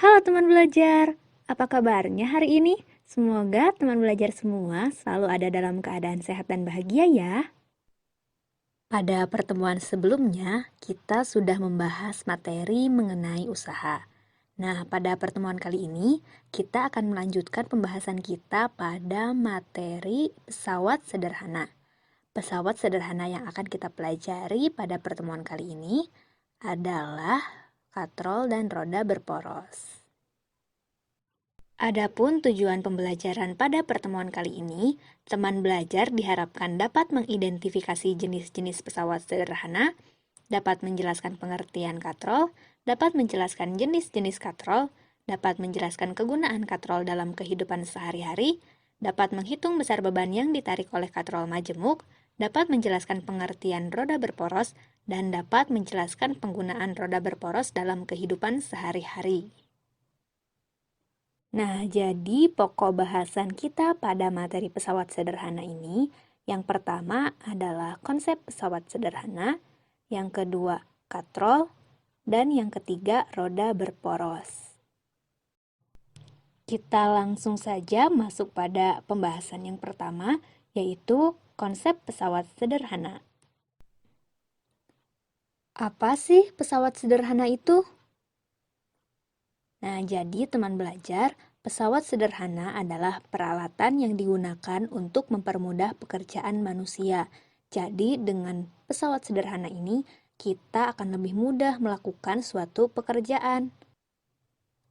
Halo teman belajar, apa kabarnya hari ini? Semoga teman belajar semua selalu ada dalam keadaan sehat dan bahagia ya. Pada pertemuan sebelumnya, kita sudah membahas materi mengenai usaha. Nah, pada pertemuan kali ini, kita akan melanjutkan pembahasan kita pada materi pesawat sederhana. Pesawat sederhana yang akan kita pelajari pada pertemuan kali ini adalah katrol dan roda berporos. Adapun tujuan pembelajaran pada pertemuan kali ini, teman belajar diharapkan dapat mengidentifikasi jenis-jenis pesawat sederhana, dapat menjelaskan pengertian katrol, dapat menjelaskan jenis-jenis katrol, dapat menjelaskan kegunaan katrol dalam kehidupan sehari-hari, dapat menghitung besar beban yang ditarik oleh katrol majemuk, dapat menjelaskan pengertian roda berporos, dan dapat menjelaskan penggunaan roda berporos dalam kehidupan sehari-hari. Nah, jadi pokok bahasan kita pada materi pesawat sederhana ini, yang pertama adalah konsep pesawat sederhana, yang kedua katrol, dan yang ketiga roda berporos. Kita langsung saja masuk pada pembahasan yang pertama, yaitu konsep pesawat sederhana. Apa sih pesawat sederhana itu? Nah, jadi teman belajar, pesawat sederhana adalah peralatan yang digunakan untuk mempermudah pekerjaan manusia. Jadi, dengan pesawat sederhana ini, kita akan lebih mudah melakukan suatu pekerjaan.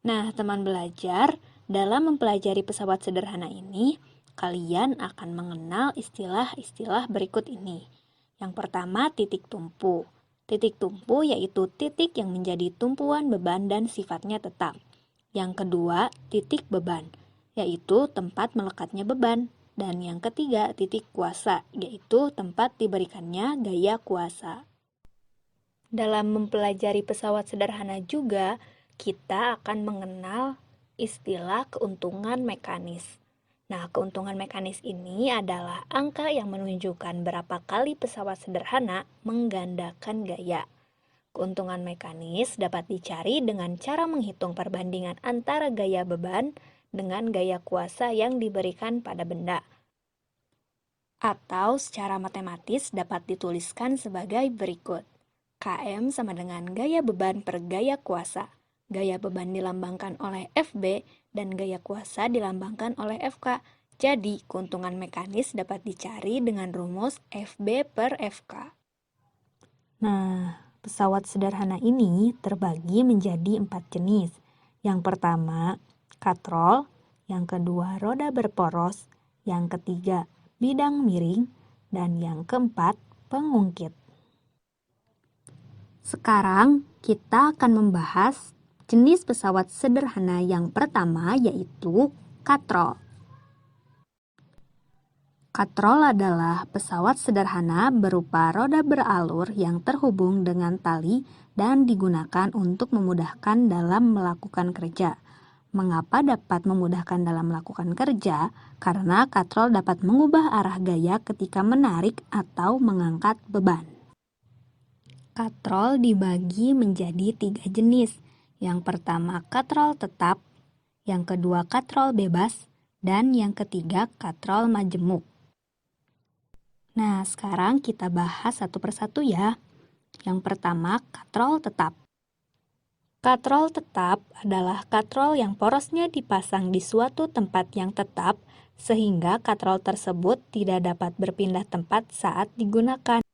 Nah, teman belajar, dalam mempelajari pesawat sederhana ini, kalian akan mengenal istilah-istilah berikut ini. Yang pertama, titik tumpu. Titik tumpu yaitu titik yang menjadi tumpuan beban dan sifatnya tetap. Yang kedua, titik beban, yaitu tempat melekatnya beban. Dan yang ketiga, titik kuasa, yaitu tempat diberikannya gaya kuasa. Dalam mempelajari pesawat sederhana juga, kita akan mengenal istilah keuntungan mekanis. Nah, keuntungan mekanis ini adalah angka yang menunjukkan berapa kali pesawat sederhana menggandakan gaya. Keuntungan mekanis dapat dicari dengan cara menghitung perbandingan antara gaya beban dengan gaya kuasa yang diberikan pada benda. Atau secara matematis dapat dituliskan sebagai berikut. Km sama dengan gaya beban per gaya kuasa. Gaya beban dilambangkan oleh Fb dan gaya kuasa dilambangkan oleh Fk. Jadi, keuntungan mekanis dapat dicari dengan rumus Fb per Fk. Nah, pesawat sederhana ini terbagi menjadi 4 jenis. Yang pertama, katrol. Yang kedua, roda berporos. Yang ketiga, bidang miring. Dan yang keempat, pengungkit. Sekarang kita akan membahas jenis pesawat sederhana yang pertama, yaitu katrol. Katrol adalah pesawat sederhana berupa roda beralur yang terhubung dengan tali dan digunakan untuk memudahkan dalam melakukan kerja. Mengapa dapat memudahkan dalam melakukan kerja? Karena katrol dapat mengubah arah gaya ketika menarik atau mengangkat beban. Katrol dibagi menjadi 3 jenis. Yang pertama katrol tetap, yang kedua katrol bebas, dan yang ketiga katrol majemuk. Nah, sekarang kita bahas satu persatu ya. Yang pertama, katrol tetap. Katrol tetap adalah katrol yang porosnya dipasang di suatu tempat yang tetap, sehingga katrol tersebut tidak dapat berpindah tempat saat digunakan.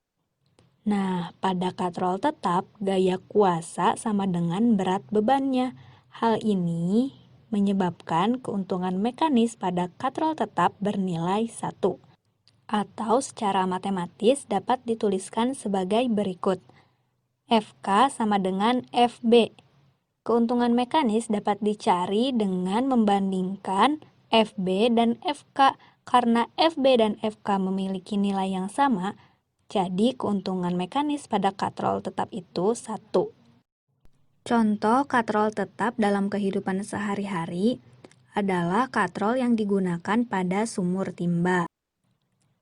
Nah, pada katrol tetap, gaya kuasa sama dengan berat bebannya. Hal ini menyebabkan keuntungan mekanis pada katrol tetap bernilai 1. Atau secara matematis dapat dituliskan sebagai berikut. Fk sama dengan Fb. Keuntungan mekanis dapat dicari dengan membandingkan Fb dan Fk. Karena Fb dan Fk memiliki nilai yang sama, jadi keuntungan mekanis pada katrol tetap itu 1. Contoh katrol tetap dalam kehidupan sehari-hari adalah katrol yang digunakan pada sumur timba.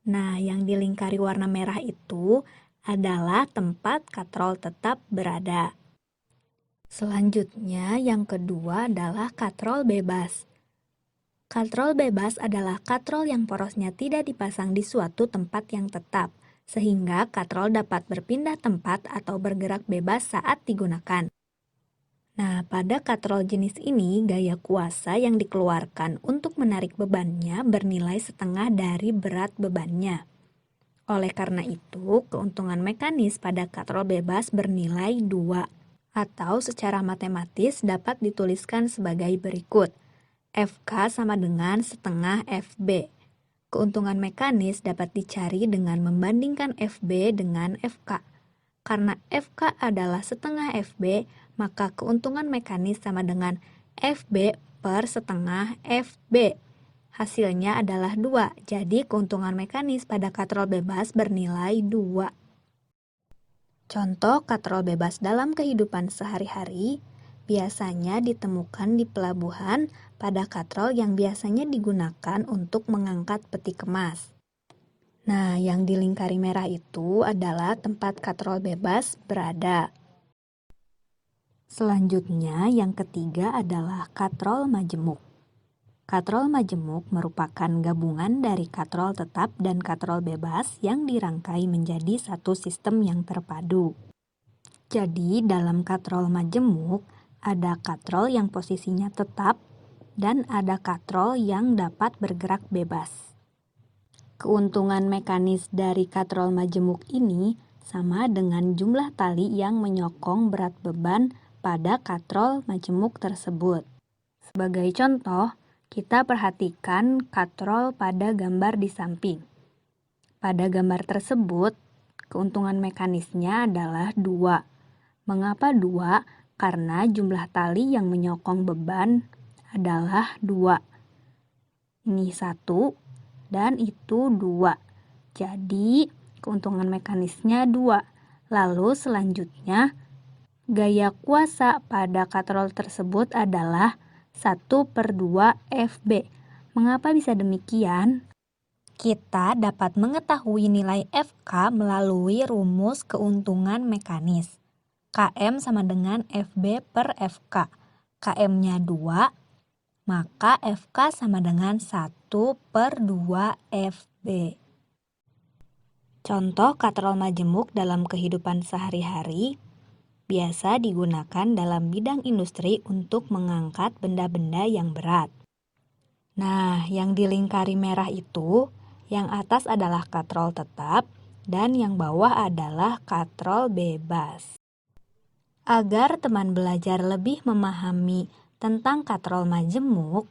Nah, yang dilingkari warna merah itu adalah tempat katrol tetap berada. Selanjutnya, yang kedua adalah katrol bebas. Katrol bebas adalah katrol yang porosnya tidak dipasang di suatu tempat yang tetap, sehingga katrol dapat berpindah tempat atau bergerak bebas saat digunakan. Nah, pada katrol jenis ini, gaya kuasa yang dikeluarkan untuk menarik bebannya bernilai setengah dari berat bebannya. Oleh karena itu, keuntungan mekanis pada katrol bebas bernilai 2, atau secara matematis dapat dituliskan sebagai berikut. FK sama dengan setengah FB. Keuntungan mekanis dapat dicari dengan membandingkan FB dengan FK. Karena FK adalah setengah FB, maka keuntungan mekanis sama dengan FB per setengah FB. Hasilnya adalah 2, jadi keuntungan mekanis pada katrol bebas bernilai 2. Contoh katrol bebas dalam kehidupan sehari-hari biasanya ditemukan di pelabuhan pada katrol yang biasanya digunakan untuk mengangkat peti kemas. Nah, yang di lingkari merah itu adalah tempat katrol bebas berada. Selanjutnya, yang ketiga adalah katrol majemuk. Katrol majemuk merupakan gabungan dari katrol tetap dan katrol bebas yang dirangkai menjadi satu sistem yang terpadu. Jadi, dalam katrol majemuk, ada katrol yang posisinya tetap dan ada katrol yang dapat bergerak bebas. Keuntungan mekanis dari katrol majemuk ini sama dengan jumlah tali yang menyokong berat beban pada katrol majemuk tersebut. Sebagai contoh, kita perhatikan katrol pada gambar di samping. Pada gambar tersebut, keuntungan mekanisnya adalah 2. Mengapa 2? Karena jumlah tali yang menyokong beban adalah 2. Ini 1 dan itu 2. Jadi, keuntungan mekanisnya 2. Lalu selanjutnya, gaya kuasa pada katrol tersebut adalah 1/2 FB. Mengapa bisa demikian? Kita dapat mengetahui nilai FK melalui rumus keuntungan mekanis. KM sama dengan FB per FK. KM-nya 2, maka FK sama dengan 1/2 FB. Contoh katrol majemuk dalam kehidupan sehari-hari biasa digunakan dalam bidang industri untuk mengangkat benda-benda yang berat. Nah, yang di lingkari merah itu, yang atas adalah katrol tetap dan yang bawah adalah katrol bebas. Agar teman belajar lebih memahami tentang katrol majemuk,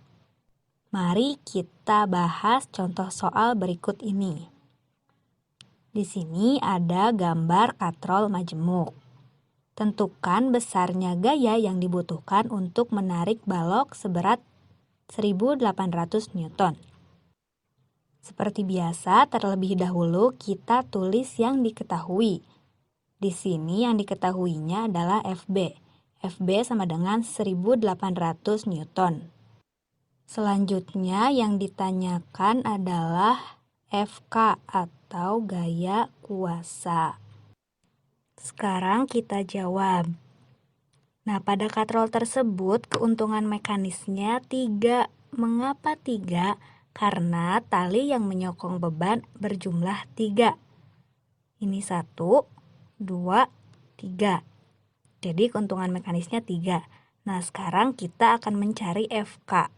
mari kita bahas contoh soal berikut ini. Di sini ada gambar katrol majemuk. Tentukan besarnya gaya yang dibutuhkan untuk menarik balok seberat 1800 Newton. Seperti biasa, terlebih dahulu kita tulis yang diketahui. Di sini yang diketahuinya adalah FB. FB sama dengan 1800 Newton. Selanjutnya yang ditanyakan adalah FK atau gaya kuasa. Sekarang kita jawab. Nah, pada katrol tersebut keuntungan mekanisnya 3. Mengapa 3? Karena tali yang menyokong beban berjumlah 3. Ini 1, 2, 3. Jadi keuntungan mekanisnya 3. Nah, sekarang kita akan mencari FK.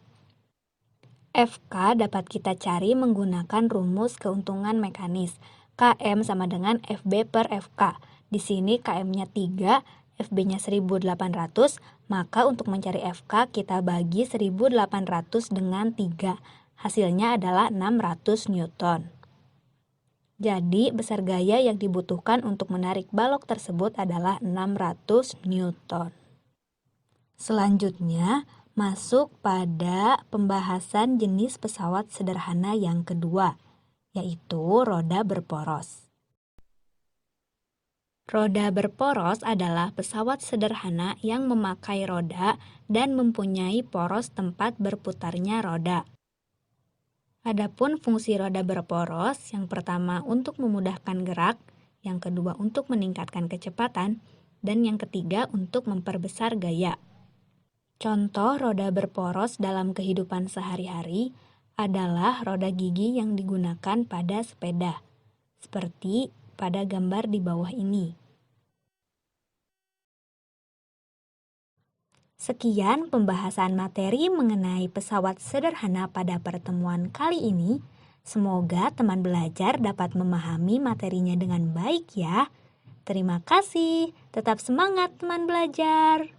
FK dapat kita cari menggunakan rumus keuntungan mekanis. KM sama dengan FB per FK. Di sini KM-nya 3, FB-nya 1800, maka untuk mencari FK kita bagi 1800 dengan 3. Hasilnya adalah 600 Newton. Jadi, besar gaya yang dibutuhkan untuk menarik balok tersebut adalah 600 Newton. Selanjutnya, masuk pada pembahasan jenis pesawat sederhana yang kedua, yaitu roda berporos. Roda berporos adalah pesawat sederhana yang memakai roda dan mempunyai poros tempat berputarnya roda. Adapun fungsi roda berporos, yang pertama untuk memudahkan gerak, yang kedua untuk meningkatkan kecepatan, dan yang ketiga untuk memperbesar gaya. Contoh roda berporos dalam kehidupan sehari-hari adalah roda gigi yang digunakan pada sepeda, seperti pada gambar di bawah ini. Sekian pembahasan materi mengenai pesawat sederhana pada pertemuan kali ini. Semoga teman belajar dapat memahami materinya dengan baik ya. Terima kasih, tetap semangat teman belajar.